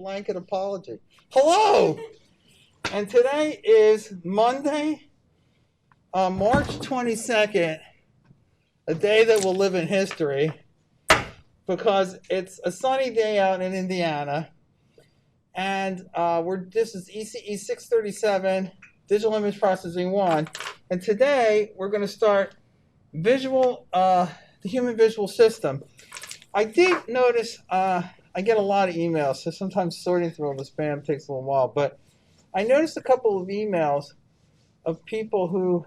blanket apology. Hello! And today is Monday, March 22nd, a day that will live in history because it's a sunny day out in Indiana. And this is ECE 637, Digital Image Processing 1. And today we're going to start the human visual system. I did notice I get a lot of emails, so sometimes sorting through all the spam takes a little while. But I noticed a couple of emails of people who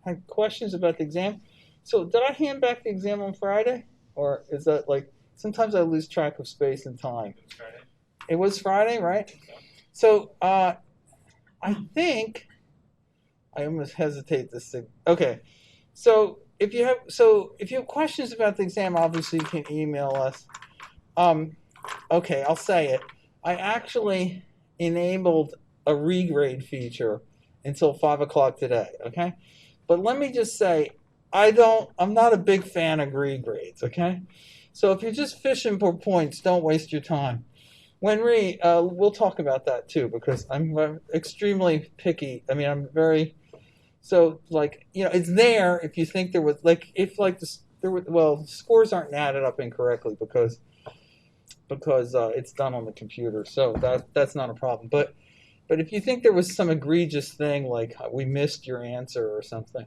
had questions about the exam. So did I hand back the exam on Friday? Or is that like, sometimes I lose track of space and time. It was Friday. It was Friday, right? So I think, I almost hesitate to say, okay. So if you have questions about the exam, obviously you can email us. Okay, I'll say it. I actually enabled a regrade feature until 5 o'clock today, okay? But let me just say, I'm not a big fan of regrades, okay? So if you're just fishing for points, don't waste your time. We'll talk about that too, because I'm extremely picky. I mean, I'm very, so like, it's there if you think there was, like, if like the scores aren't added up incorrectly because it's done on the computer, so that's not a problem. But if you think there was some egregious thing, like we missed your answer or something,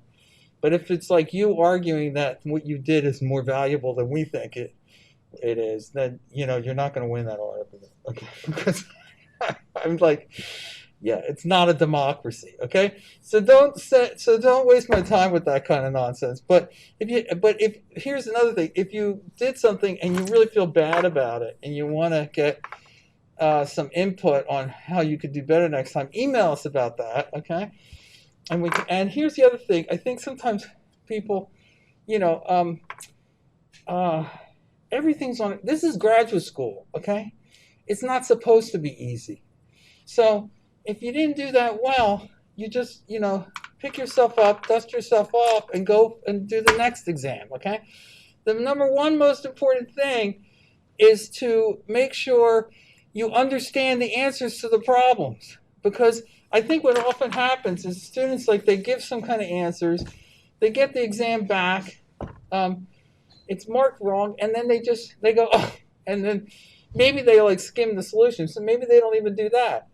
but if it's like you arguing that what you did is more valuable than we think it is, then you're not going to win that article, okay? Because I'm like, yeah, it's not a democracy, okay? So don't waste my time with that kind of nonsense. But here's another thing: if you did something and you really feel bad about it and you want to get some input on how you could do better next time, email us about that, okay? And here's the other thing: I think sometimes people, everything's on. This is graduate school, okay? It's not supposed to be easy. So if you didn't do that well, you just, pick yourself up, dust yourself off, and go and do the next exam, okay? The number one most important thing is to make sure you understand the answers to the problems. Because I think what often happens is students, like, they give some kind of answers, they get the exam back, it's marked wrong, and then they go, oh, and then maybe they like skim the solution, so maybe they don't even do that.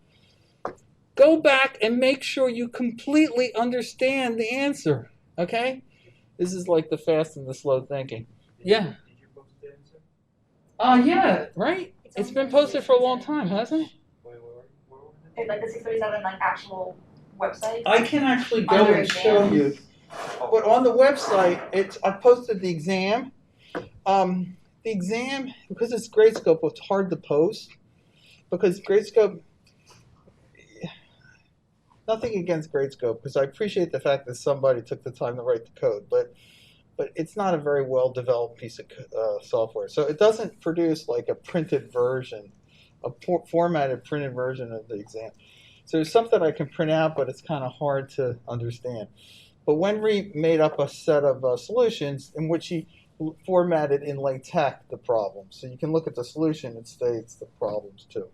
Go back and make sure you completely understand the answer, okay? This is like the fast and the slow thinking. Yeah. Did you post the answer? Yeah, right? It's been posted for a long time, hasn't it? Where It's like the 637 actual website. I can actually go and show you. But on the website, I posted the exam. The exam, because it's Gradescope, it's hard to post. Because Gradescope, nothing against Gradescope, because I appreciate the fact that somebody took the time to write the code, but it's not a very well-developed piece of software. So it doesn't produce like a printed version, a formatted printed version of the exam. So there's something I can print out, but it's kind of hard to understand. But Wenry made up a set of solutions in which he formatted in LaTeX the problems. So you can look at the solution, it states the problems too.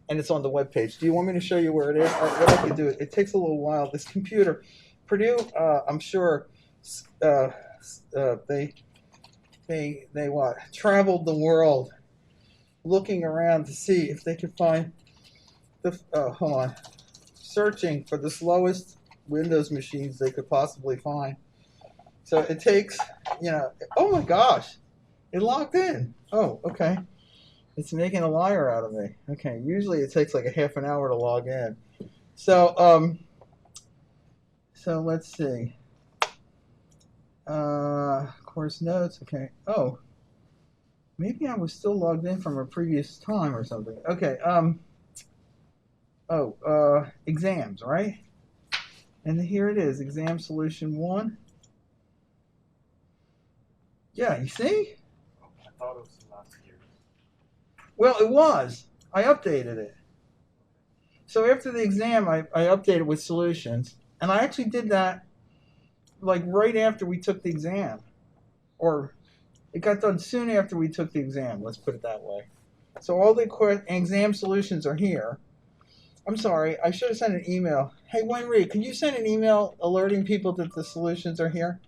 And it's on the web page. Do you want me to show you where it is? What I can do, it takes a little while. This computer, Purdue, I'm sure they traveled the world looking around to see if they could find searching for the slowest Windows machines they could possibly find. So it takes, oh my gosh, it logged in. Oh, okay. It's making a liar out of me. Okay, usually it takes like a half an hour to log in. So let's see. Course notes, okay. Oh, maybe I was still logged in from a previous time or something. Okay, exams, right? And here it is, exam solution 1. Yeah, you see? I thought it was last year. Well, it was. I updated it. So after the exam, I updated with solutions. And I actually did that like right after we took the exam. Or it got done soon after we took the exam, let's put it that way. So all the exam solutions are here. I'm sorry, I should have sent an email. Hey, Wenry, can you send an email alerting people that the solutions are here?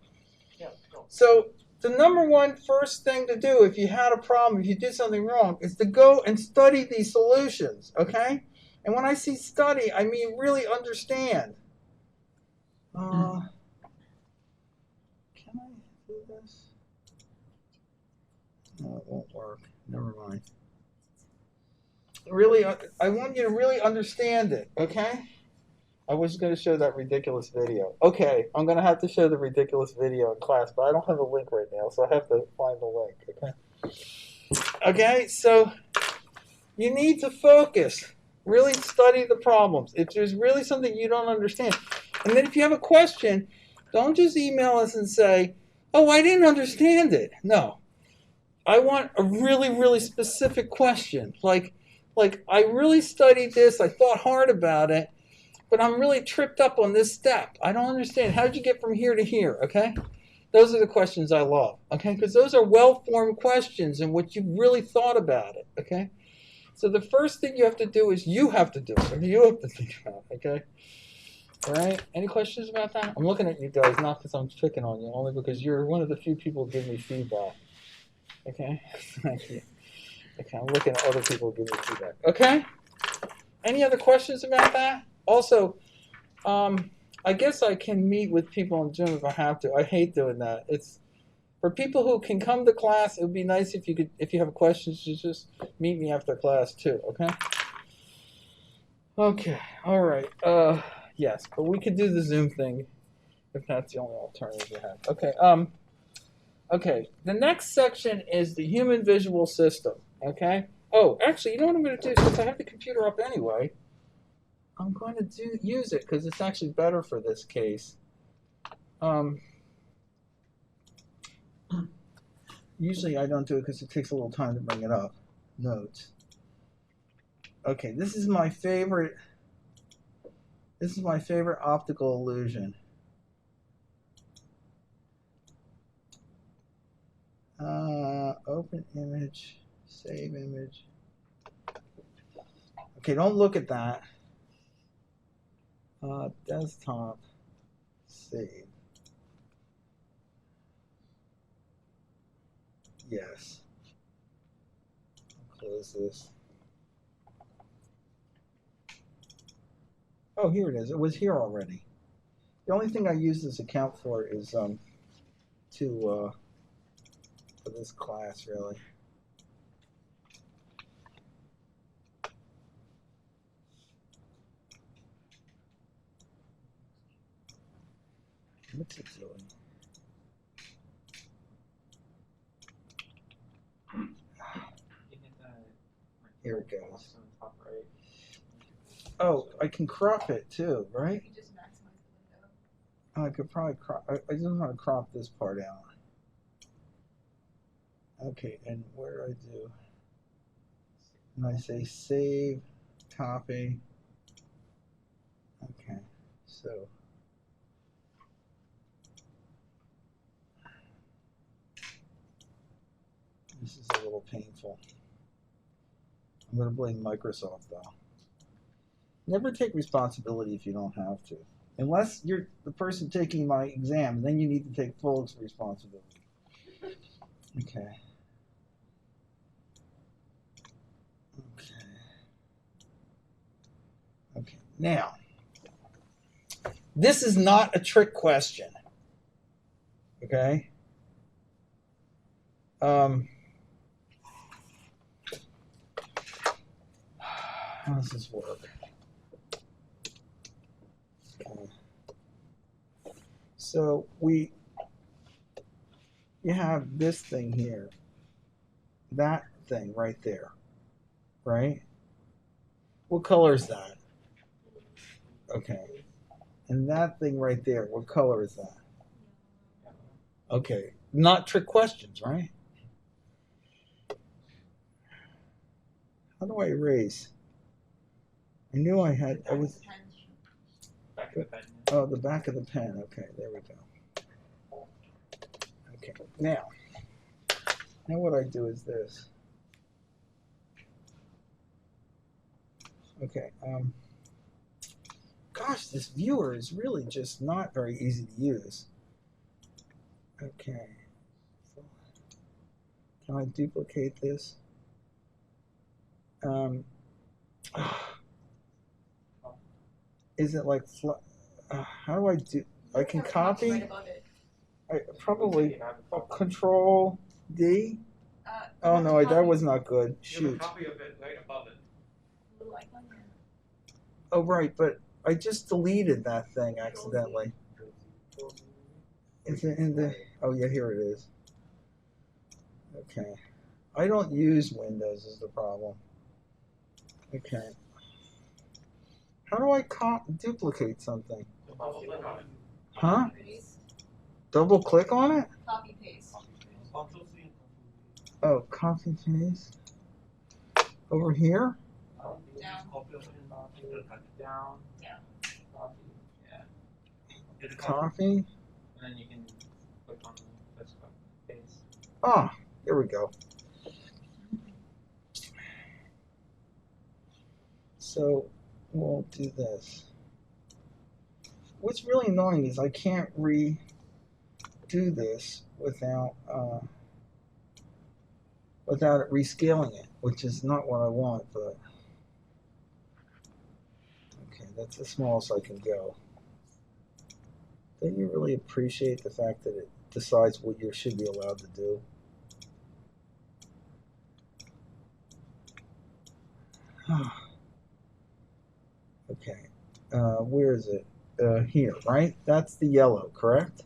Yeah, sure. So the number one first thing to do if you had a problem, if you did something wrong, is to go and study these solutions, okay? And when I see study, I mean really understand. Can I do this? No, it won't work. Never mind. Really, I want you to really understand it, okay? I was going to show that ridiculous video. Okay, I'm going to have to show the ridiculous video in class, but I don't have a link right now, so I have to find the link, okay? Okay, so you need to focus. Really study the problems. If there's really something you don't understand, and then if you have a question, don't just email us and say, oh, I didn't understand it. No. I want a really, really specific question. Like I really studied this, I thought hard about it, but I'm really tripped up on this step. I don't understand. How did you get from here to here, okay? Those are the questions I love, okay? Because those are well-formed questions in which you've really thought about it, okay? So the first thing you have to do is you have to do it. You have to think about it, okay? All right? Any questions about that? I'm looking at you guys, not because I'm picking on you, only because you're one of the few people who give me feedback. Okay? Thank you. Okay, I'm looking at other people who give me feedback. Okay? Any other questions about that? Also, I guess I can meet with people on Zoom if I have to. I hate doing that. It's for people who can come to class. It would be nice if you could, if you have questions, just meet me after class too. Okay. Okay. All right. Yes, but we could do the Zoom thing if that's the only alternative you have. Okay. Okay. The next section is the human visual system. Okay. Oh, actually, you know what I'm going to do? Since I have the computer up anyway, I'm going to use it because it's actually better for this case. Usually I don't do it because it takes a little time to bring it up. Notes. Okay, this is my favorite. This is my favorite optical illusion. Open image, save image. Okay, don't look at that. Desktop, save. Yes. I'll close this. Oh, here it is. It was here already. The only thing I use this account for is for this class, really. What's it doing? Here it goes. Oh, I can crop it too, right? You just maximize the window. Oh, I could probably crop. I just want to crop this part out. Okay, and where do I do? And I say save, copy. Okay, so. This is a little painful. I'm going to blame Microsoft though. Never take responsibility if you don't have to. Unless you're the person taking my exam, then you need to take full responsibility. Okay. Okay. Now, this is not a trick question. Okay? How does this work? Okay. So you have this thing here, that thing right there, right? What color is that? Okay. And that thing right there, what color is that? Okay. Not trick questions, right? How do I erase? I knew I had. I was. Back of the pen. Oh, the back of the pen. Okay, there we go. Okay, now what I do is this. Okay. Gosh, this viewer is really just not very easy to use. Okay. So, can I duplicate this? Is it like how do I do? I can copy. Right above it. I probably Control D. Oh no, that was not good. You have a Shoot. copy of it right above it. Little icon here. Oh right, but I just deleted that thing accidentally. Is it in the? Oh yeah, here it is. Okay. I don't use Windows is the problem. Okay. How do I duplicate something? Double click on it. Huh? Paste. Double click on it? Copy paste. Oh, copy paste. Over here? Down. Cut it down. Yeah. Copy. Yeah. Hit the Copy. And then you can click on the paste. Ah, here we go. So we'll do this. What's really annoying is I can't redo this without it rescaling it, which is not what I want, but okay, that's as small as I can go. Don't you really appreciate the fact that it decides what you should be allowed to do? Okay, where is it? Here, right? That's the yellow, correct?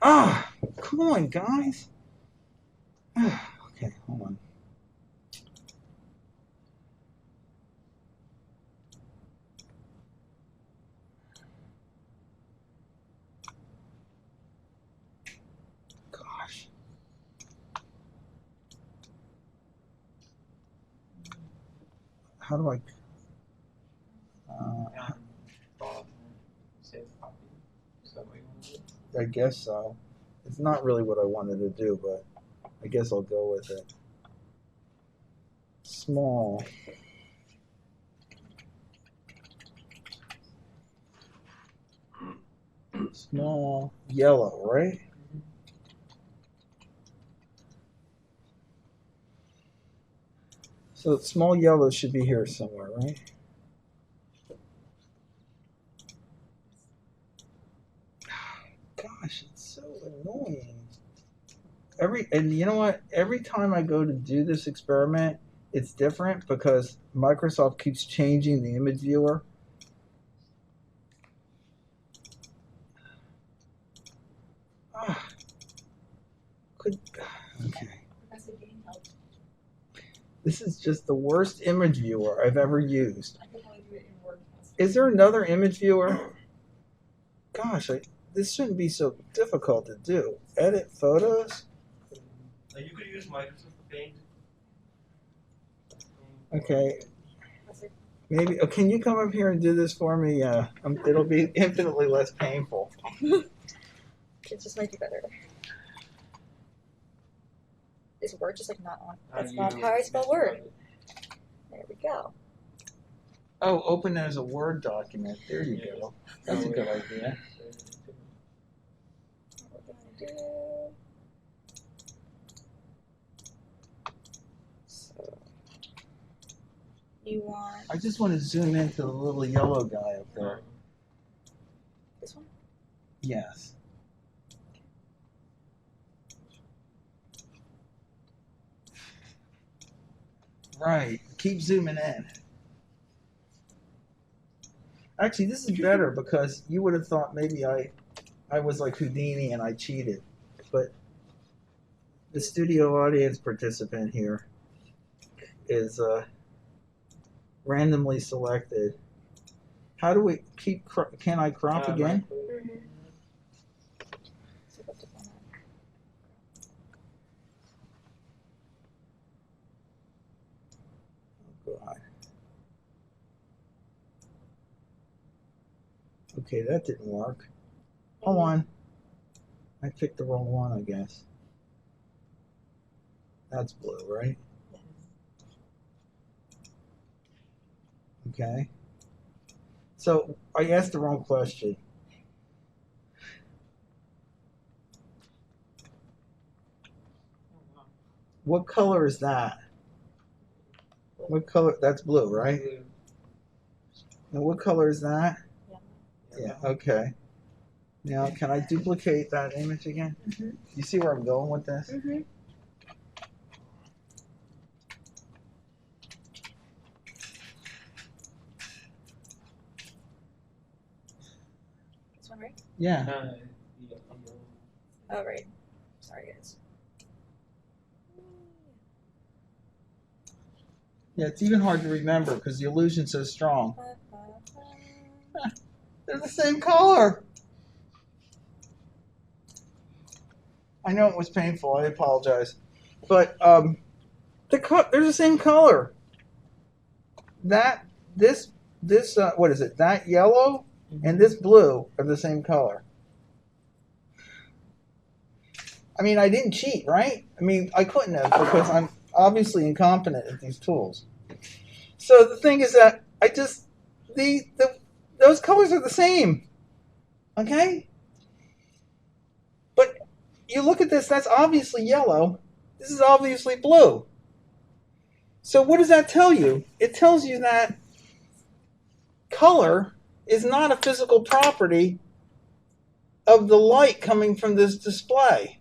Ah, come on, guys. Okay, hold on. Gosh. How do I? Save copy. Is that what you want to do? I guess so. It's not really what I wanted to do, but I guess I'll go with it. Small. Small yellow, right? So small yellow should be here somewhere, right? Gosh, it's so annoying. And you know what? Every time I go to do this experiment, it's different because Microsoft keeps changing the image viewer. Okay. This is just the worst image viewer I've ever used. I could only do it in Word. Is there another image viewer? Gosh, this shouldn't be so difficult to do. Edit photos? You could use Microsoft Paint. Okay. Maybe. Oh, can you come up here and do this for me? It'll be infinitely less painful. It just might be better. Is Word just like not on? That's You not how I spell Word. There we go. Oh, open as a Word document. There you go. That's a good idea. What we're gonna do. So you want I just want to zoom into the little yellow guy up there. this one? Yes. Right. Keep zooming in. Actually, this is better because you would have thought maybe I was like Houdini and I cheated. But the studio audience participant here is randomly selected. How do we keep, can I crop again? Mm-hmm. So go to format. Oh, God. Okay, that didn't work. Hold on. I picked the wrong one, I guess. That's blue, right? Okay. So I asked the wrong question. What color is that? What color? That's blue, right? And what color is that? Yeah. Okay. Now, can I duplicate that image again? Mm-hmm. You see where I'm going with this? Mm-hmm. This one, right? Yeah. Oh, right. Sorry, guys. Yeah, it's even hard to remember because the illusion's so strong. They're the same color. I know it was painful. I apologize, but they're the same color. This what is it? That yellow and this blue are the same color. I mean, I didn't cheat, right? I mean, I couldn't have because I'm obviously incompetent at these tools. So the thing is that I just those colors are the same. Okay? But you look at this, that's obviously yellow. This is obviously blue. So what does that tell you? It tells you that color is not a physical property of the light coming from this display.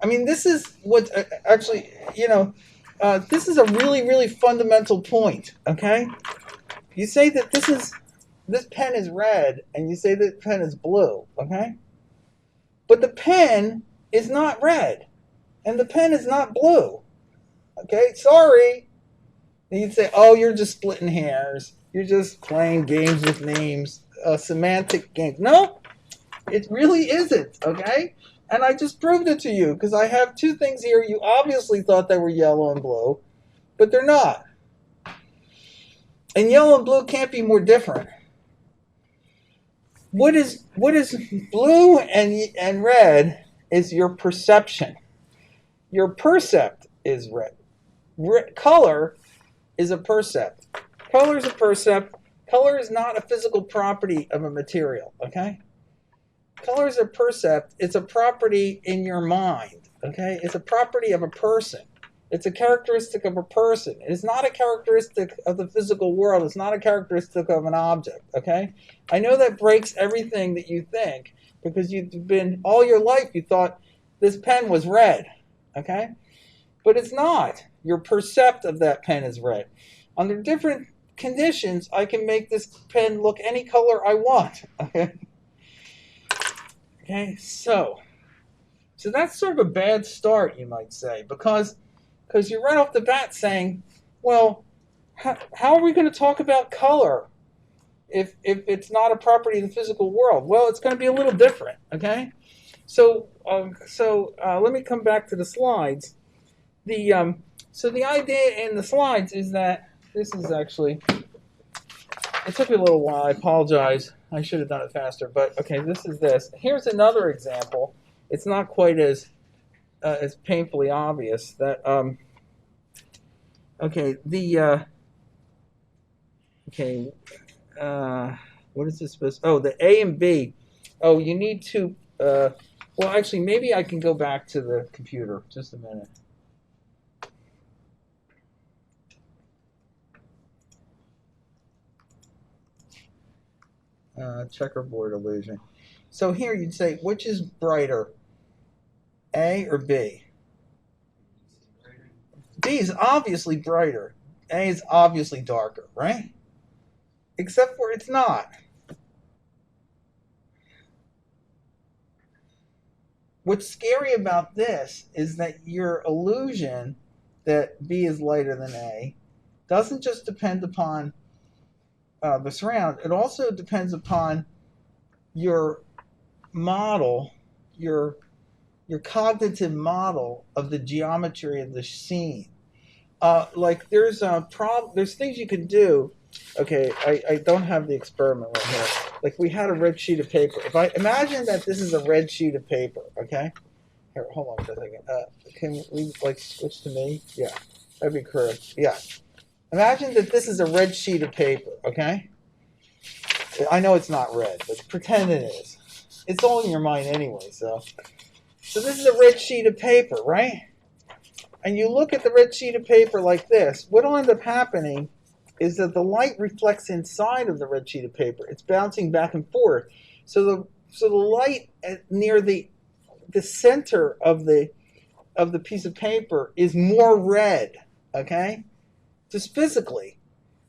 I mean, this is what actually, this is a really, really fundamental point, okay? You say that this pen is red, and you say that pen is blue, okay? But the pen is not red, and the pen is not blue, okay? Sorry. And you'd say, oh, you're just splitting hairs. You're just playing games with names, semantic games. No, it really isn't, okay? And I just proved it to you because I have two things here. You obviously thought they were yellow and blue, but they're not. And yellow and blue can't be more different. What is blue and red is your perception. Your percept is red. Color is a percept. Color is a percept. Color is not a physical property of a material, okay? Color is a percept. It's a property in your mind, okay? It's a property of a person. It's a characteristic of a person. It's not a characteristic of the physical world. It's not a characteristic of an object, okay? I know that breaks everything that you think because you've been, all your life you thought this pen was red, okay? But it's not. Your percept of that pen is red. Under different conditions, I can make this pen look any color I want, okay? Okay, so that's sort of a bad start, you might say, because you're right off the bat saying, well, how are we going to talk about color if it's not a property of the physical world? Well, it's going to be a little different, okay? So let me come back to the slides. So the idea in the slides is that this is actually, it took me a little while. I apologize. I should have done it faster, but okay, this is this. Here's another example. It's not quite as painfully obvious that what is this supposed? Oh, the A and B. Oh, you need to. Well, actually, maybe I can go back to the computer. Just a minute. Checkerboard illusion. So here you'd say, which is brighter, A or B? B is obviously brighter. A is obviously darker, right? Except for it's not. What's scary about this is that your illusion that B is lighter than A doesn't just depend upon the surround. It also depends upon your model, your cognitive model of the geometry of the scene. Like there's things you can do. Okay, I don't have the experiment right here. Like we had a red sheet of paper. If I imagine that this is a red sheet of paper, okay? Here, hold on for a second. Can we like switch to me? Yeah. That'd be correct. Yeah. Imagine that this is a red sheet of paper, okay? I know it's not red, but pretend it is. It's all in your mind anyway, so this is a red sheet of paper, right? And you look at the red sheet of paper like this. What'll end up happening is that the light reflects inside of the red sheet of paper. It's bouncing back and forth. So the light near the center of the piece of paper is more red, okay? Just physically,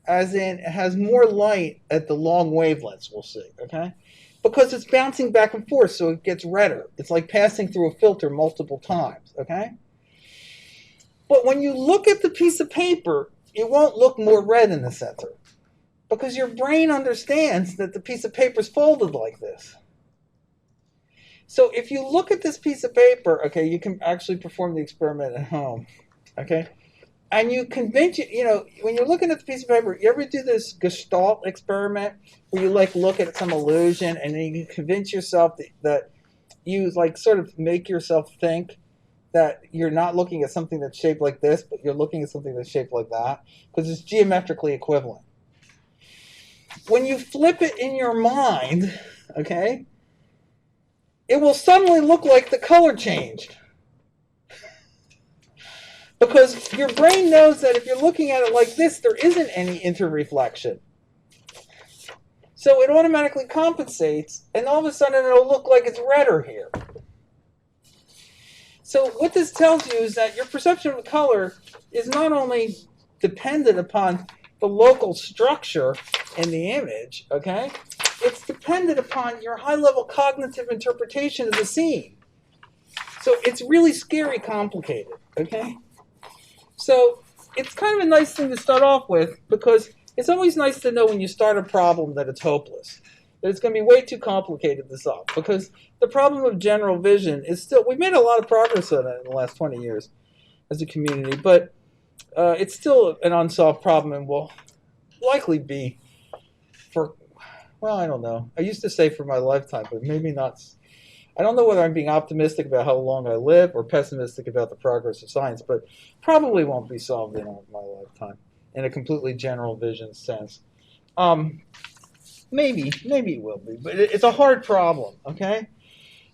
as in it has more light at the long wavelengths, we'll see, okay? Because it's bouncing back and forth, so it gets redder. It's like passing through a filter multiple times, okay? But when you look at the piece of paper, it won't look more red in the center because your brain understands that the piece of paper is folded like this. So if you look at this piece of paper, okay, you can actually perform the experiment at home, okay? And you convince, when you're looking at the piece of paper, you ever do this Gestalt experiment where you like look at some illusion and then you convince yourself that you like sort of make yourself think that you're not looking at something that's shaped like this, but you're looking at something that's shaped like that because it's geometrically equivalent. When you flip it in your mind, okay, it will suddenly look like the color changed. Because your brain knows that if you're looking at it like this, there isn't any interreflection. So it automatically compensates, and all of a sudden it'll look like it's redder here. So what this tells you is that your perception of color is not only dependent upon the local structure in the image, okay? It's dependent upon your high-level cognitive interpretation of the scene. So it's really scary complicated, okay? So it's kind of a nice thing to start off with because it's always nice to know when you start a problem that it's hopeless, that it's going to be way too complicated to solve because the problem of general vision is still, we've made a lot of progress on it in the last 20 years as a community, but it's still an unsolved problem and will likely be for, well, I don't know. I used to say for my lifetime, but maybe not. I don't know whether I'm being optimistic about how long I live or pessimistic about the progress of science, but probably won't be solved in my lifetime in a completely general vision sense. Maybe it will be, but it's a hard problem, okay?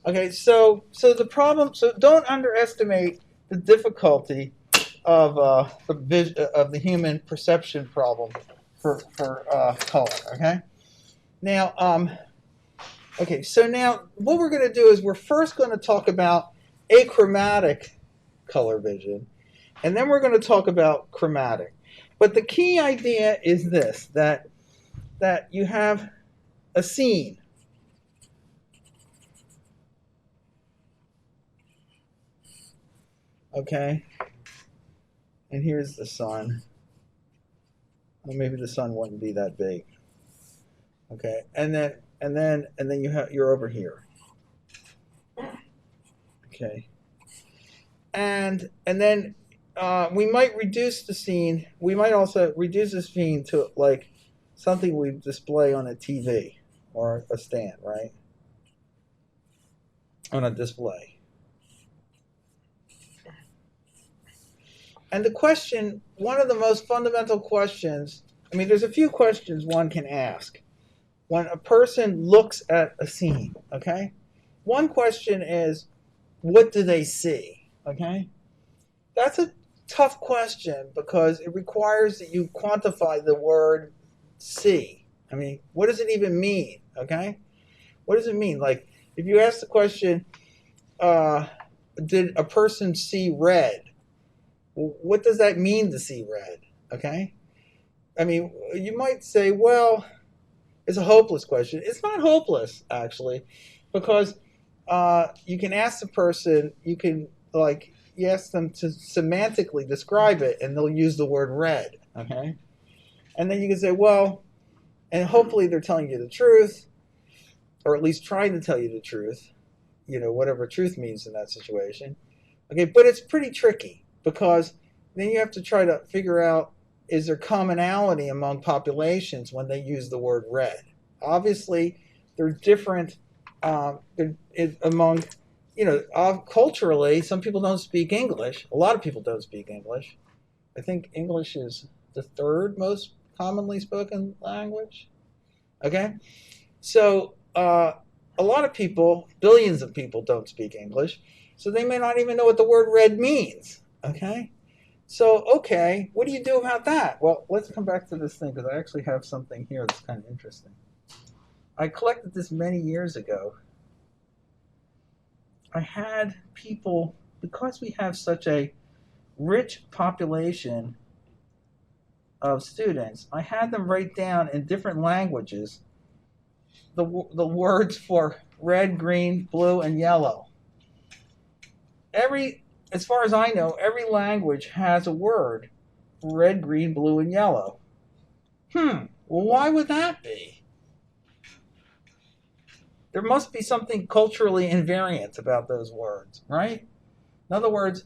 Okay, so the problem, so don't underestimate the difficulty of the human perception problem for color, okay? Now, okay, so now what we're going to do is we're first going to talk about achromatic color vision, and then we're going to talk about chromatic. But the key idea is this, that you have a scene. Okay, and here's the sun. Well, maybe the sun wouldn't be that big. Okay, and then you're over here. Okay, and then we might reduce the scene. We might also reduce the scene to like something we display on a TV or a stand, right? On a display. And the question, one of the most fundamental questions, I mean, there's a few questions one can ask when a person looks at a scene, okay? One question is, what do they see, okay? That's a tough question because it requires that you quantify the word see. I mean, what does it even mean, okay? What does it mean? Like, if you ask the question, did a person see red? What does that mean to see red, okay? I mean, you might say, well, it's a hopeless question. It's not hopeless, actually, because you can ask the person, you can, like, you ask them to semantically describe it, and they'll use the word red, okay? And then you can say, well, and hopefully they're telling you the truth, or at least trying to tell you the truth, you know, whatever truth means in that situation. Okay, but it's pretty tricky because then you have to try to figure out, is there commonality among populations when they use the word red? Obviously, they're different among, you know, culturally, some people don't speak English. A lot of people don't speak English. I think English is the third most commonly spoken language. Okay? So a lot of people, billions of people, don't speak English, so they may not even know what the word red means. Okay? So, okay, what do you do about that? Well, let's come back to this thing because I actually have something here that's kind of interesting. I collected this many years ago. I had people, because we have such a rich population of students, I had them write down in different languages the words for red, green, blue, and yellow. As far as I know, every language has a word for red, green, blue, and yellow. Well, why would that be? There must be something culturally invariant about those words, right? In other words,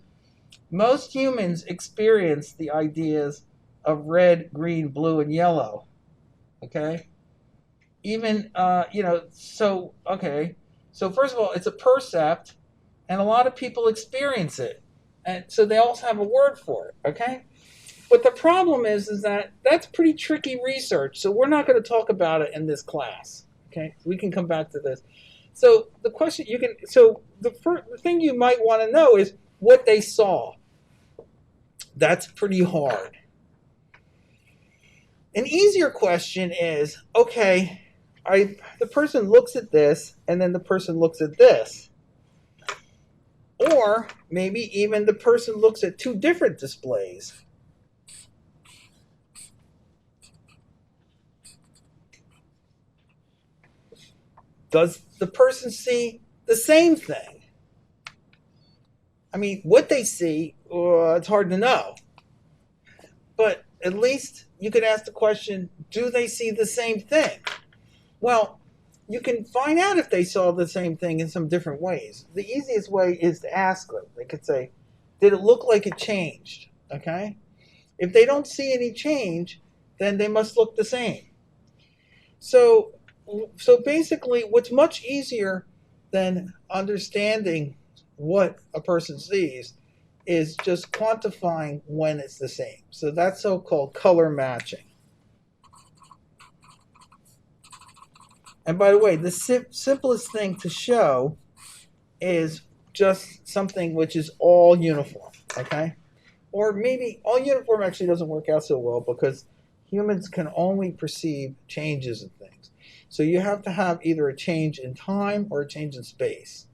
most humans experience the ideas of red, green, blue, and yellow. Okay? Even, so first of all, it's a percept, and a lot of people experience it. And so they also have a word for it, okay? But the problem is that that's pretty tricky research, so we're not going to talk about it in this class, okay? We can come back to this. So the question the thing you might want to know is what they saw. That's pretty hard. An easier question is, okay, the person looks at this, and then the person looks at this. Or maybe even the person looks at two different displays. Does the person see the same thing? I mean, what they see, it's hard to know. But at least you could ask the question, do they see the same thing? Well, you can find out if they saw the same thing in some different ways. The easiest way is to ask them. They could say, did it look like it changed? Okay? If they don't see any change, then they must look the same. So basically, what's much easier than understanding what a person sees is just quantifying when it's the same. So that's so-called color matching. And by the way, the simplest thing to show is just something which is all uniform, okay? Or maybe all uniform actually doesn't work out so well because humans can only perceive changes in things. So you have to have either a change in time or a change in space.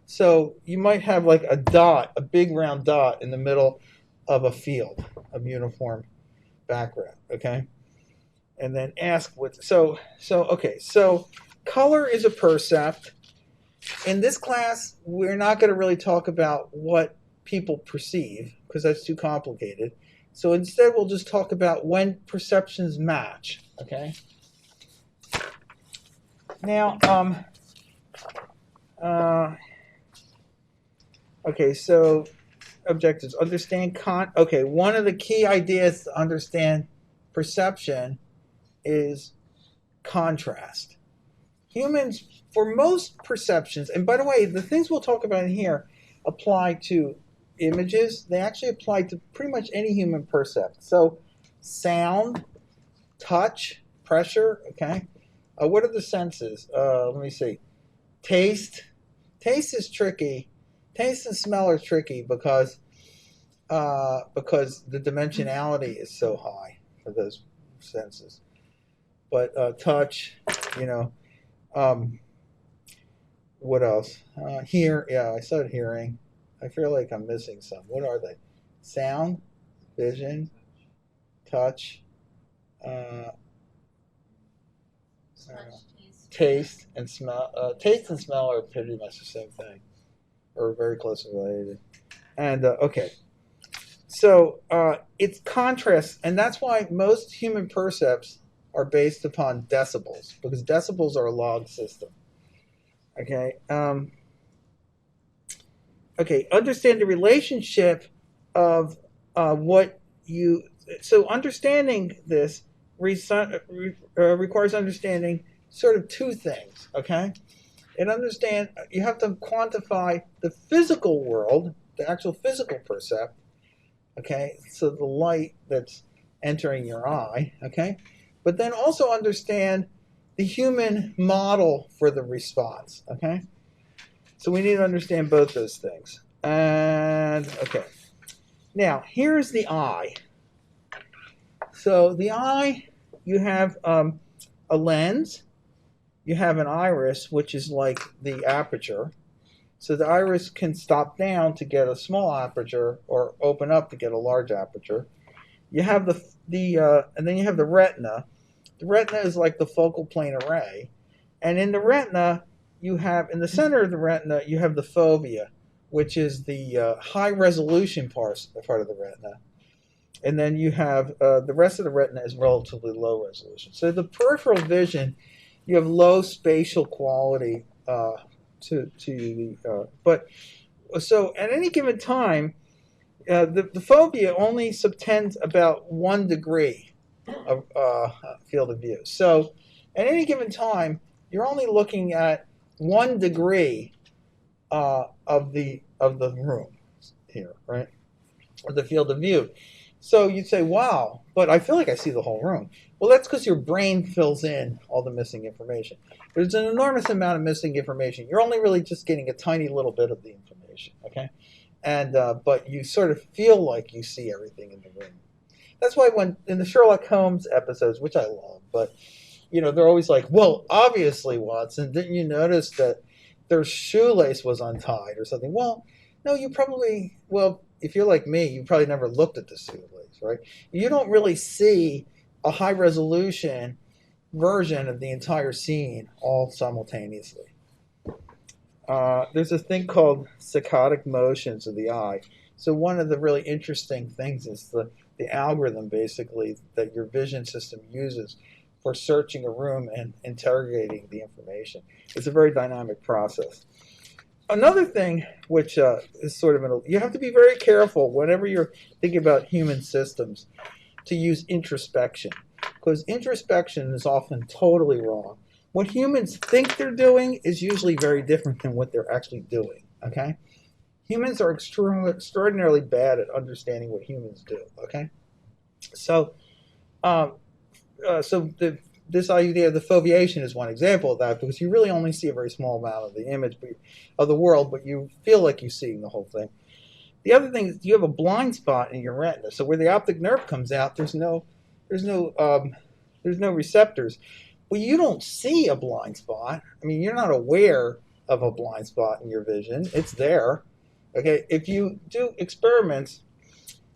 So you might have like a dot, a big round dot in the middle of a field of uniform background, okay? And then ask what, so color is a percept. In this class, we're not going to really talk about what people perceive because that's too complicated. So instead, we'll just talk about when perceptions match, okay? Now, okay, so objectives. Understand one of the key ideas to understand perception is contrast. Humans, for most perceptions, and by the way, the things we'll talk about in here apply to images. They actually apply to pretty much any human percept. So sound, touch, pressure, okay? What are the senses? Let me see. Taste. Taste is tricky. Taste and smell are tricky because the dimensionality is so high for those senses. But touch, what else? Hear, yeah, I said hearing. I feel like I'm missing some. What are they? Sound, vision, touch, taste, and smell. Taste and smell are pretty much the same thing, or very closely related. And okay, so it's contrast, and that's why most human percepts are based upon decibels, because decibels are a log system. Okay. Understand the relationship of so understanding this requires understanding sort of two things, okay? You have to quantify the physical world, the actual physical percept, okay? So the light that's entering your eye, okay? But then also understand the human model for the response, okay? So we need to understand both those things. And, okay. Now, here's the eye. So the eye, you have a lens, you have an iris, which is like the aperture. So the iris can stop down to get a small aperture or open up to get a large aperture. You have and then you have the retina. The retina is like the focal plane array. And in the retina, you have, in the center of the retina, you have the fovea, which is the high resolution part of the retina. And then you have the rest of the retina is relatively low resolution. So the peripheral vision, you have low spatial quality but so at any given time, the fovea only subtends about 1 degree of field of view. So at any given time, you're only looking at 1 degree of the room here, right? Or the field of view. So you'd say, wow, but I feel like I see the whole room. Well, that's because your brain fills in all the missing information. There's an enormous amount of missing information. You're only really just getting a tiny little bit of the information, okay? And but you sort of feel like you see everything in the room. That's why when in the Sherlock Holmes episodes, which I love, but you know, they're always like, well, obviously, Watson, didn't you notice that their shoelace was untied or something? Well, no, you probably, well, if you're like me, you probably never looked at the shoelace, right? You don't really see a high resolution version of the entire scene all simultaneously. There's a thing called saccadic motions of the eye. So one of the really interesting things is the algorithm, basically, that your vision system uses for searching a room and interrogating the information. It's a very dynamic process. Another thing, which is sort of, you have to be very careful whenever you're thinking about human systems to use introspection, because introspection is often totally wrong. What humans think they're doing is usually very different than what they're actually doing, okay? Humans are extraordinarily bad at understanding what humans do, okay? So, this idea of the foveation is one example of that, because you really only see a very small amount of the image of the world, but you feel like you're seeing the whole thing. The other thing is you have a blind spot in your retina. So where the optic nerve comes out, there's no receptors. Well, you don't see a blind spot. I mean, you're not aware of a blind spot in your vision. It's there. Okay, if you do experiments,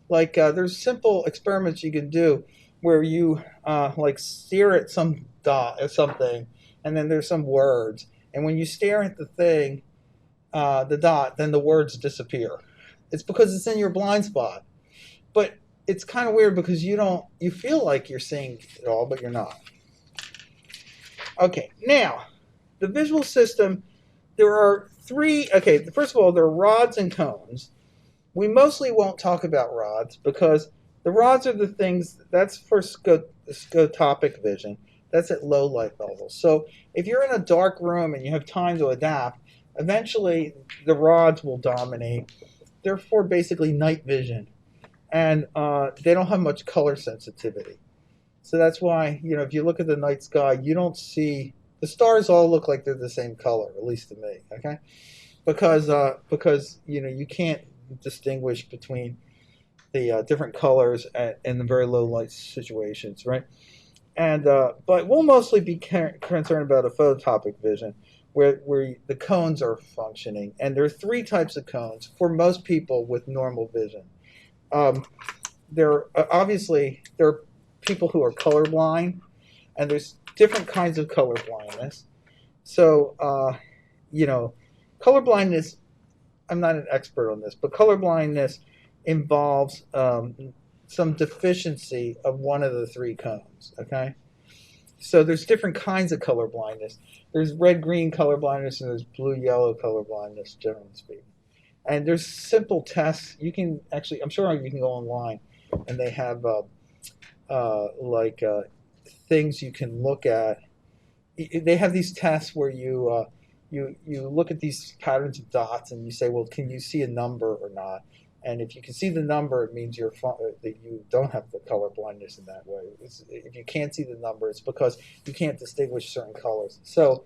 like there's simple experiments you can do where you like stare at some dot or something, and then there's some words, and when you stare at the thing, the dot, then the words disappear. It's because it's in your blind spot. But it's kind of weird because you feel like you're seeing it all, but you're not. Okay, now the visual system. There are three. Okay, first of all, there are rods and cones. We mostly won't talk about rods because the rods are the things, that's for scotopic vision. That's at low light levels. So if you're in a dark room and you have time to adapt, eventually the rods will dominate. They're for basically night vision. And they don't have much color sensitivity. So that's why, you know, if you look at the night sky, you don't see, the stars all look like they're the same color, at least to me, okay? Because you know, you can't distinguish between the different colors in the very low light situations, right? And but we'll mostly be concerned about a phototopic vision, where the cones are functioning, and there are 3 types of cones for most people with normal vision. There are people who are colorblind, and there's different kinds of color blindness. So you know, color blindness, I'm not an expert on this, but color blindness involves some deficiency of one of the 3 cones, okay? So there's different kinds of color blindness. There's red-green color blindness and there's blue-yellow color blindness, generally speaking. And there's simple tests. You can actually, I'm sure you can go online and they have things you can look at. They have these tests where you look at these patterns of dots and you say, well, can you see a number or not? And if you can see the number, it means that you don't have the color blindness in that way. If you can't see the number, it's because you can't distinguish certain colors. So,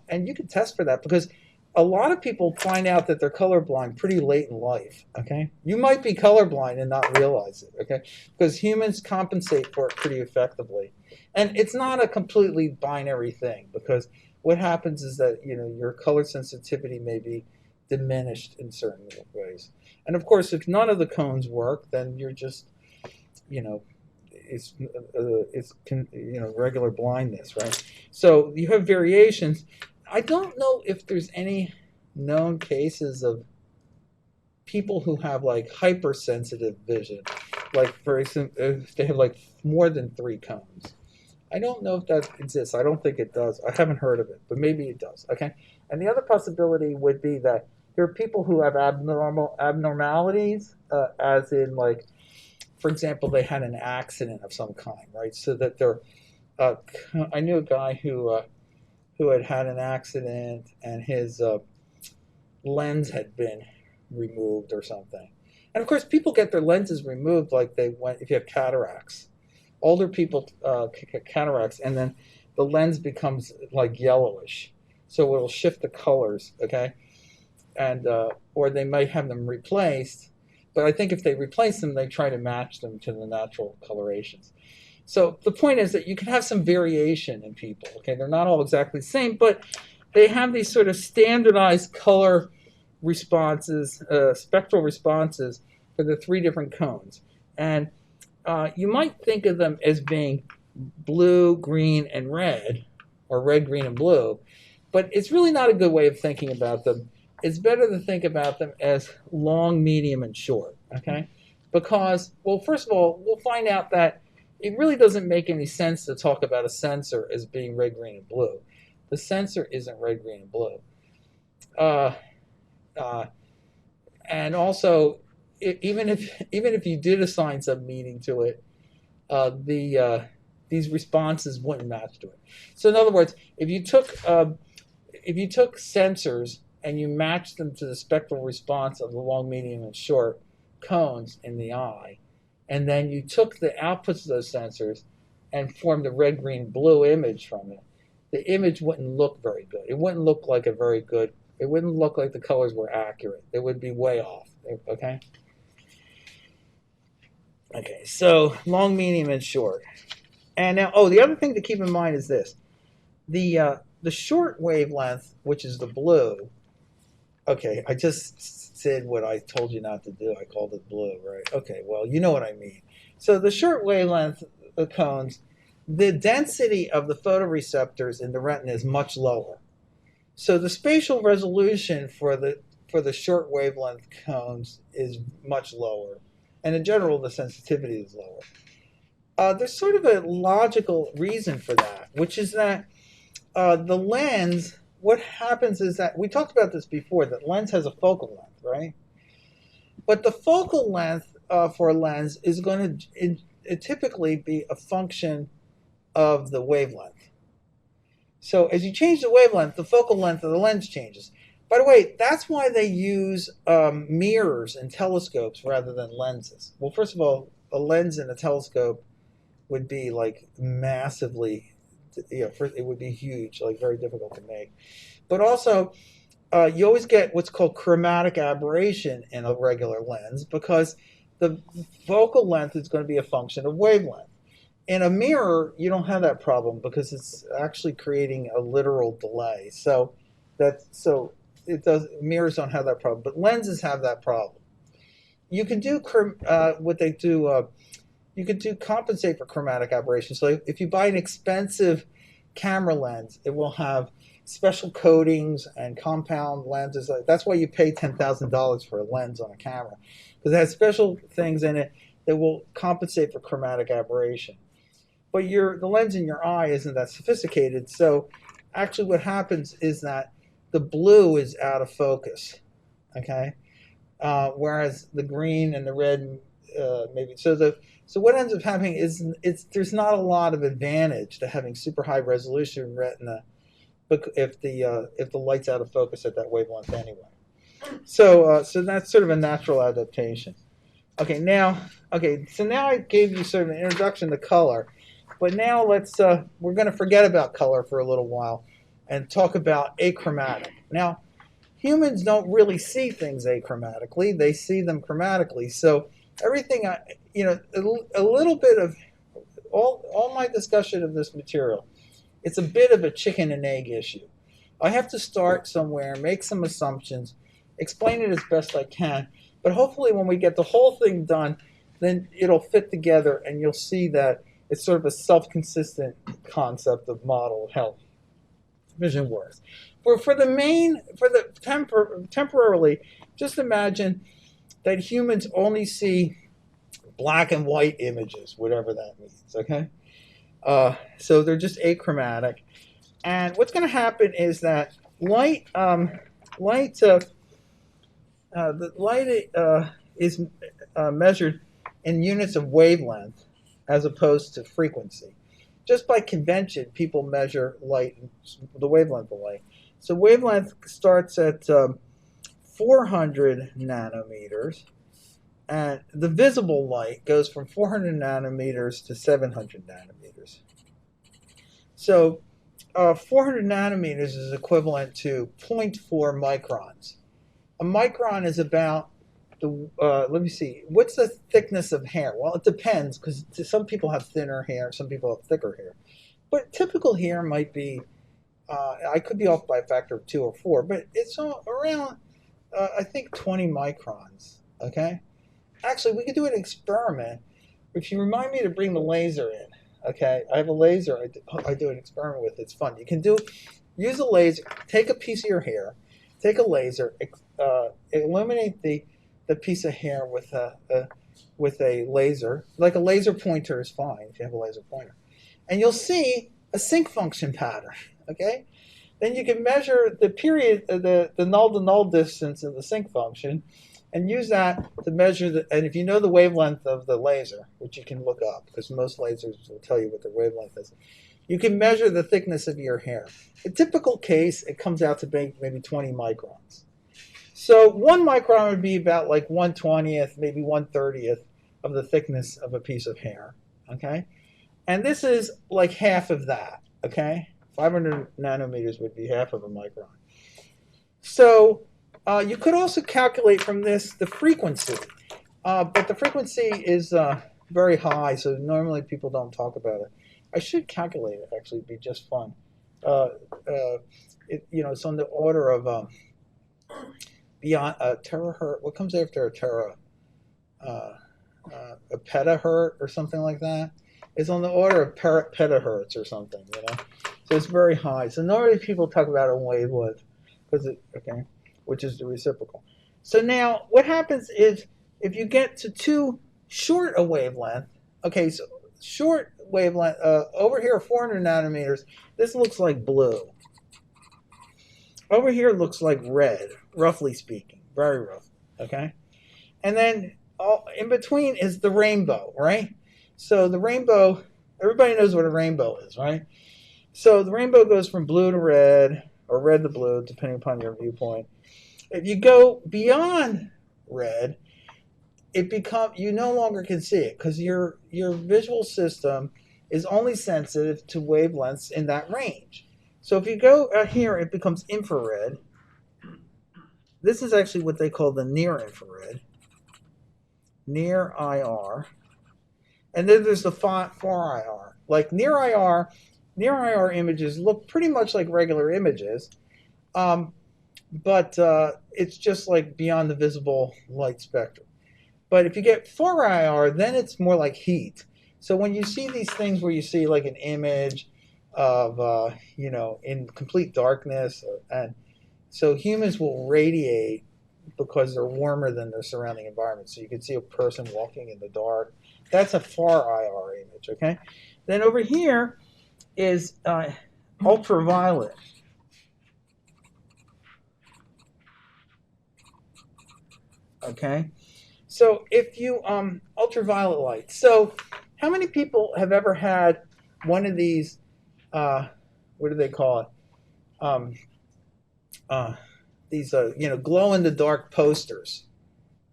and you can test for that because a lot of people find out that they're colorblind pretty late in life, okay? You might be colorblind and not realize it, okay? Because humans compensate for it pretty effectively. And it's not a completely binary thing because what happens is that, your color sensitivity may be diminished in certain ways. And of course, if none of the cones work, then you're just, it's regular blindness, right? So you have variations. I don't know if there's any known cases of people who have like hypersensitive vision, like for instance, if they have like more than 3 cones. I don't know if that exists. I don't think it does. I haven't heard of it, but maybe it does. Okay. And the other possibility would be that there are people who have abnormalities, as in, like, for example, they had an accident of some kind, right? So that they're, I knew a guy who had an accident and his lens had been removed or something. And of course, people get their lenses removed like if you have cataracts. Older people get cataracts, and then the lens becomes like yellowish, so it'll shift the colors, okay? And or they might have them replaced, but I think if they replace them, they try to match them to the natural colorations. So the point is that you can have some variation in people, okay? They're not all exactly the same, but they have these sort of standardized color responses, spectral responses for the 3 different cones. And you might think of them as being blue, green, and red, or red, green, and blue, but it's really not a good way of thinking about them. It's better to think about them as long, medium, and short, okay? Because, well, first of all, we'll find out that it really doesn't make any sense to talk about a sensor as being red, green, and blue. The sensor isn't red, green, and blue. And also, even if you did assign some meaning to it, these responses wouldn't match to it. So in other words, if you took sensors and you matched them to the spectral response of the long, medium, and short cones in the eye, and then you took the outputs of those sensors and formed a red, green, blue image from it, the image wouldn't look very good. It wouldn't look like it wouldn't look like the colors were accurate. It would be way off, okay? Okay, so long, medium, and short. And now, the other thing to keep in mind is this. The short wavelength, which is the blue, okay, I just said what I told you not to do. I called it blue, right? Okay, well, you know what I mean. So the short wavelength cones, the density of the photoreceptors in the retina is much lower. So the spatial resolution for the short wavelength cones is much lower. And in general, the sensitivity is lower. There's sort of a logical reason for that, which is that the lens, what happens is that, we talked about this before, that lens has a focal length, right? But the focal length for a lens is going to typically be a function of the wavelength. So as you change the wavelength, the focal length of the lens changes. By the way, that's why they use mirrors and telescopes rather than lenses. Well, first of all, a lens and a telescope would be like massively, it would be huge, like very difficult to make. But also, you always get what's called chromatic aberration in a regular lens because the focal length is going to be a function of wavelength. In a mirror, you don't have that problem because it's actually creating a literal delay. So mirrors don't have that problem, but lenses have that problem. You can do what they do. You can compensate for chromatic aberration. So if you buy an expensive camera lens, it will have special coatings and compound lenses. That's why you pay $10,000 for a lens on a camera, because it has special things in it that will compensate for chromatic aberration. But the lens in your eye isn't that sophisticated. So actually what happens is that the blue is out of focus, okay? Whereas the green and the red maybe. So what ends up happening is there's not a lot of advantage to having super high resolution retina if the light's out of focus at that wavelength anyway. So that's sort of a natural adaptation. Okay, so now I gave you sort of an introduction to color, but now we're going to forget about color for a little while and talk about achromatic. Now, humans don't really see things achromatically; they see them chromatically. So everything, a little bit of all my discussion of this material, it's a bit of a chicken and egg issue. I have to start somewhere, make some assumptions, explain it as best I can, but hopefully when we get the whole thing done, then it'll fit together and you'll see that it's sort of a self-consistent concept of model of health. Vision works. Temporarily, just imagine that humans only see black and white images, whatever that means, okay? So they're just achromatic. And what's going to happen is that the light is measured in units of wavelength as opposed to frequency. Just by convention, people measure light, the wavelength of light. So wavelength starts at 400 nanometers, and the visible light goes from 400 nanometers to 700 nanometers. So 400 nanometers is equivalent to 0.4 microns. A micron is about let me see, what's the thickness of hair? Well, it depends, because some people have thinner hair, some people have thicker hair. But typical hair might be, I could be off by a factor of 2 or 4, but it's around, I think, 20 microns, okay? Actually, we could do an experiment. If you remind me to bring the laser in, okay? I have a laser I do an experiment with. It's fun. You can use a laser, take a piece of your hair, take a laser, illuminate the piece of hair with a laser. Like a laser pointer is fine if you have a laser pointer. And you'll see a sync function pattern, okay? Then you can measure the period, the null-to-null distance of the sync function, and use that to measure and if you know the wavelength of the laser, which you can look up, because most lasers will tell you what their wavelength is, you can measure the thickness of your hair. In a typical case, it comes out to be maybe 20 microns. So 1 micron would be about like 1/20th, maybe 1/30th of the thickness of a piece of hair, okay? And this is like half of that, okay? 500 nanometers would be half of a micron. So you could also calculate from this the frequency, but the frequency is very high, so normally people don't talk about it. I should calculate it, actually. It'd be just fun. It's on the order of beyond a terahertz. What comes after a tera? A petahertz or something like that. It's on the order of petahertz or something, So it's very high. So normally people talk about a wavelength, which is the reciprocal. So now what happens is if you get to too short a wavelength, okay, so short wavelength, over here 400 nanometers, this looks like blue. Over here looks like red, roughly speaking, very rough, okay? And then in between is the rainbow, right? So the rainbow, everybody knows what a rainbow is, right? So the rainbow goes from blue to red, or red to blue, depending upon your viewpoint. If you go beyond red, you no longer can see it, because your visual system is only sensitive to wavelengths in that range. So if you go out here, it becomes infrared. This is actually what they call the near infrared, near IR. And then there's the far IR. Like near IR images look pretty much like regular images, but it's just like beyond the visible light spectrum. But if you get far IR, then it's more like heat. So when you see these things where you see like an image of, in complete darkness, and so humans will radiate because they're warmer than their surrounding environment. So you can see a person walking in the dark. That's a far IR image, okay? Then over here is ultraviolet. Okay? So if you, ultraviolet light. So how many people have ever had one of these, what do they call it? glow in the dark posters,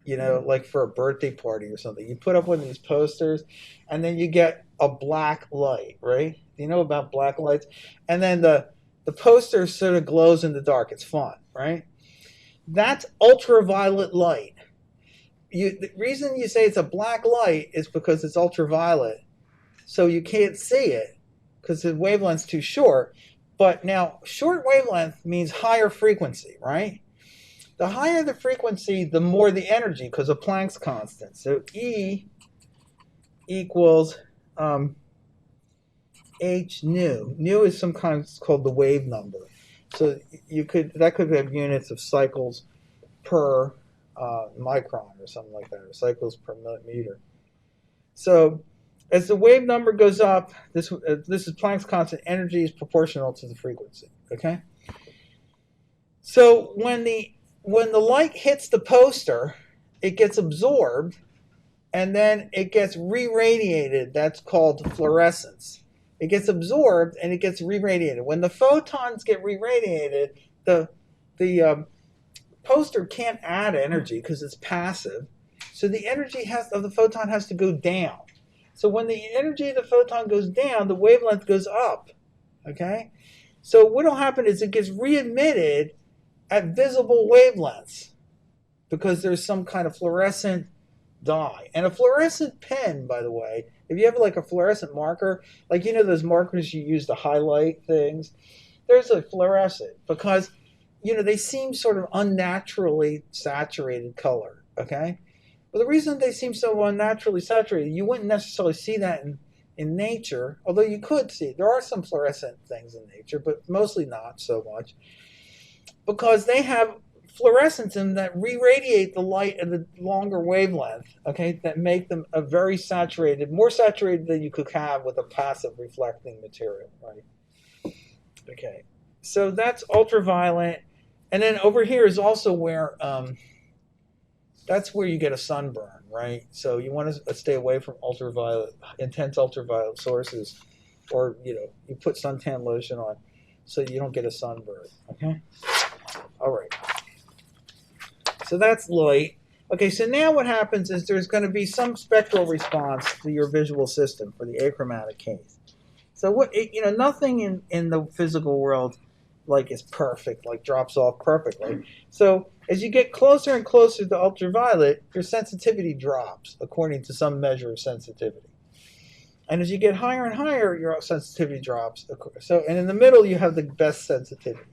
like for a birthday party or something. You put up one of these posters, and then you get a black light, right? Do you know about black lights? And then the poster sort of glows in the dark. It's fun, right? That's ultraviolet light. The reason you say it's a black light is because it's ultraviolet, so you can't see it because the wavelength's too short. But now, short wavelength means higher frequency, right? The higher the frequency, the more the energy, because of Planck's constant. So E equals h nu. Nu is sometimes called the wave number. So that could have units of cycles per micron or something like that, or cycles per millimeter. So as the wave number goes up, this is Planck's constant. Energy is proportional to the frequency. Okay. So when the light hits the poster, it gets absorbed, and then it gets re-radiated. That's called fluorescence. It gets absorbed and it gets re-radiated. When the photons get re-radiated, the poster can't add energy because it's passive. So the energy of the photon has to go down. So when the energy of the photon goes down, the wavelength goes up. Okay? So what will happen is it gets re-emitted at visible wavelengths because there's some kind of fluorescent dye. And a fluorescent pen, by the way, if you have like a fluorescent marker, like those markers you use to highlight things, there's a fluorescent because they seem sort of unnaturally saturated color, okay? Well, the reason they seem so unnaturally saturated, you wouldn't necessarily see that in nature, although you could see. There are some fluorescent things in nature, but mostly not so much, because they have fluorescence in that re-radiate the light at a longer wavelength, okay, that make them a very saturated, more saturated than you could have with a passive reflecting material, right? Okay, so that's ultraviolet. And then over here is also where, that's where you get a sunburn, right? So you want to stay away from intense ultraviolet sources, or, you put suntan lotion on so you don't get a sunburn, okay? All right. So that's light. Okay, so now what happens is there's going to be some spectral response to your visual system for the achromatic case. So nothing in the physical world is perfect, drops off perfectly. So as you get closer and closer to ultraviolet, your sensitivity drops according to some measure of sensitivity. And as you get higher and higher, your sensitivity drops. And in the middle, you have the best sensitivity.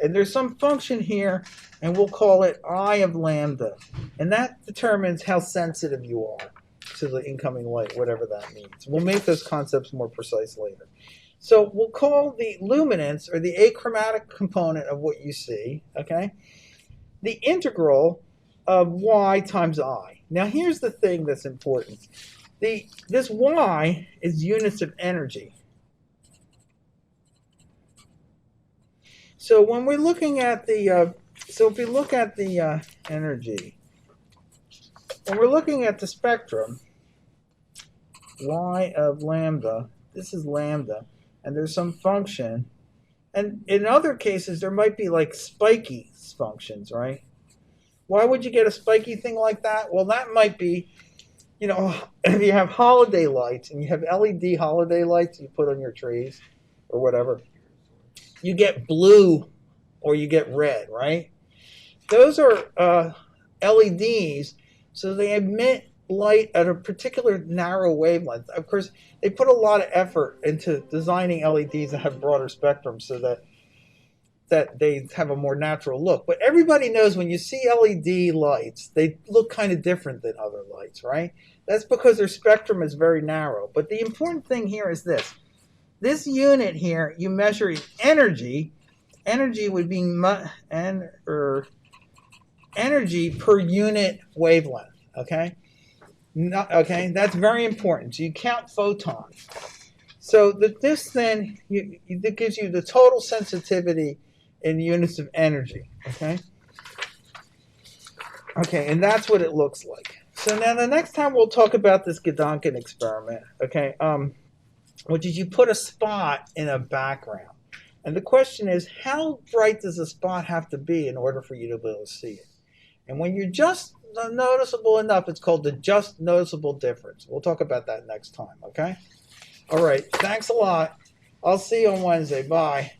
And there's some function here, and we'll call it I of lambda. And that determines how sensitive you are to the incoming light, whatever that means. We'll make those concepts more precise later. So we'll call the luminance, or the achromatic component of what you see, okay, the integral of y times I. Now here's the thing that's important. This y is units of energy. So when we're looking at if we look at the energy, when we're looking at the spectrum, y of lambda, this is lambda, and there's some function. And in other cases, there might be spiky functions, right? Why would you get a spiky thing like that? Well, that might be, if you have holiday lights, and you have LED holiday lights you put on your trees or whatever, you get blue or you get red, right? Those are LEDs, so they emit light at a particular narrow wavelength. Of course, they put a lot of effort into designing LEDs that have broader spectrum so that they have a more natural look. But everybody knows when you see LED lights, they look kind of different than other lights, right? That's because their spectrum is very narrow. But the important thing here is this. This unit here, you measure energy. Energy would be energy per unit wavelength, okay? Okay, that's very important. So you count photons. So this then, that gives you the total sensitivity in units of energy, okay? Okay, and that's what it looks like. So now the next time we'll talk about this Gedanken experiment, okay? Which is you put a spot in a background. And the question is, how bright does the spot have to be in order for you to be able to see it? And when you're just noticeable enough, it's called the just noticeable difference. We'll talk about that next time, okay? All right, thanks a lot. I'll see you on Wednesday. Bye.